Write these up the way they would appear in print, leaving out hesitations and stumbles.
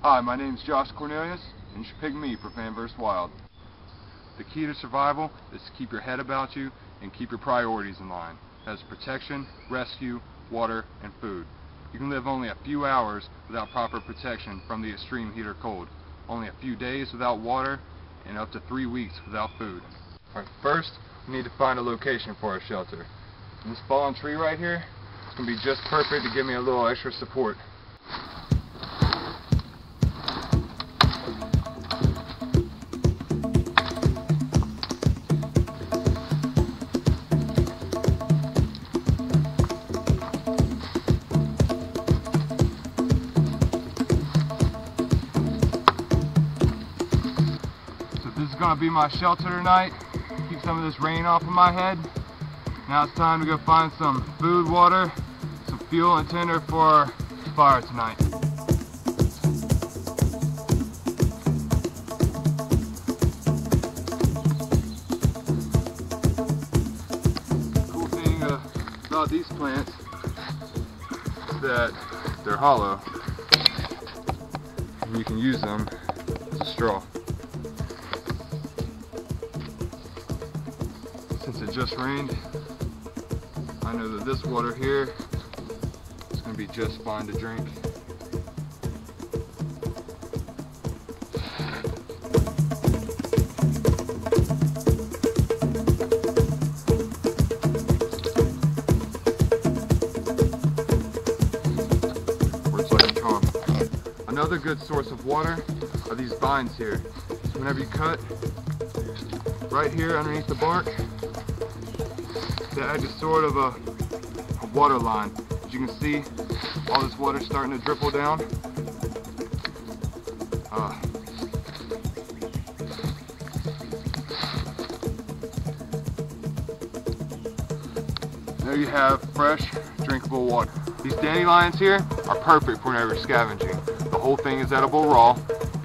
Hi, my name is Josh Cornelius, and you should pick me for Fan vs. Wild. The key to survival is to keep your head about you and keep your priorities in line. That is protection, rescue, water, and food. You can live only a few hours without proper protection from the extreme heat or cold, only a few days without water, and up to 3 weeks without food. Alright, first, we need to find a location for our shelter. And this fallen tree right here is going to be just perfect to give me a little extra support. This is going to be my shelter tonight. Keep some of this rain off of my head. Now it's time to go find some food, water, some fuel, and tinder for our fire tonight. The cool thing about these plants is that they're hollow and you can use them as a straw. Since it just rained, I know that this water here is going to be just fine to drink. Works like a charm. Another good source of water are these vines here. So whenever you cut right here underneath the bark, to add just sort of a water line. As you can see, all this water is starting to dribble down. There you have fresh, drinkable water. These dandelions here are perfect for whenever scavenging. The whole thing is edible raw.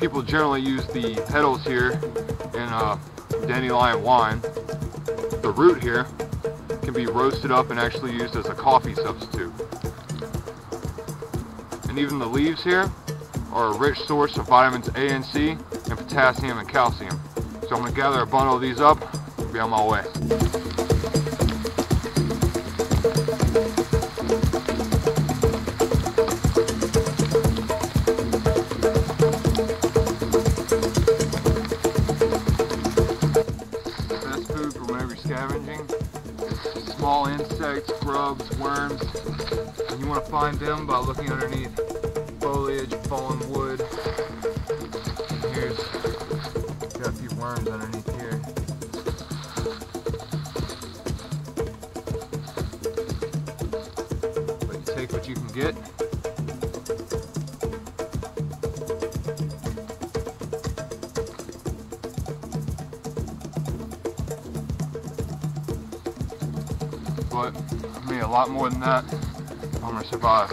People generally use the petals here in dandelion wine. The root here can be roasted up and actually used as a coffee substitute. And even the leaves here are a rich source of vitamins A and C and potassium and calcium. So I'm going to gather a bundle of these up and be on my way. The best food for whenever you're scavenging, small insects, grubs, worms, and you want to find them by looking underneath foliage, fallen wood. And here's got a few worms underneath here. But you take what you can get. But I mean, a lot more than that, I'm gonna survive.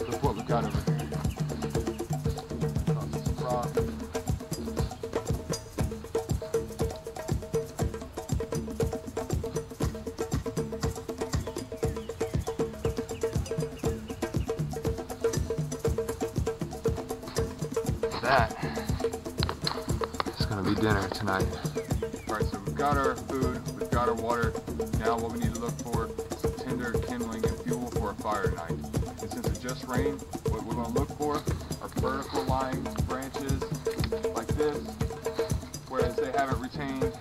Look what we got over here. Rock. That is gonna be dinner tonight. Alright, so we've got our food, we've got our water. Now what we need to look for is some tinder, kindling, and fuel for a fire tonight. And since it just rained, what we're going to look for are vertical lying branches like this, whereas they haven't retained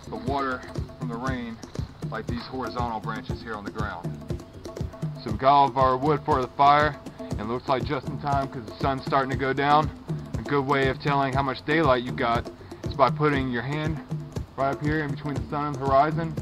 the water from the rain like these horizontal branches here on the ground. So we've got all of our wood for the fire, and it looks like just in time because the sun's starting to go down. A good way of telling how much daylight you got is by putting your hand right up here in between the sun and the horizon,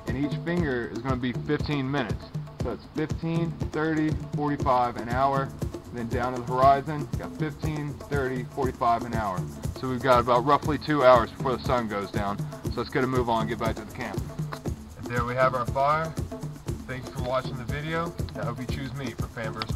and each finger is going to be 15 minutes. So it's 15, 30, 45, an hour, and then down to the horizon, you got 15, 30, 45, an hour. So we've got about roughly 2 hours before the sun goes down. So let's get a move on and get back to the camp. And there we have our fire. Thanks for watching the video. I hope you choose me for Fan vs.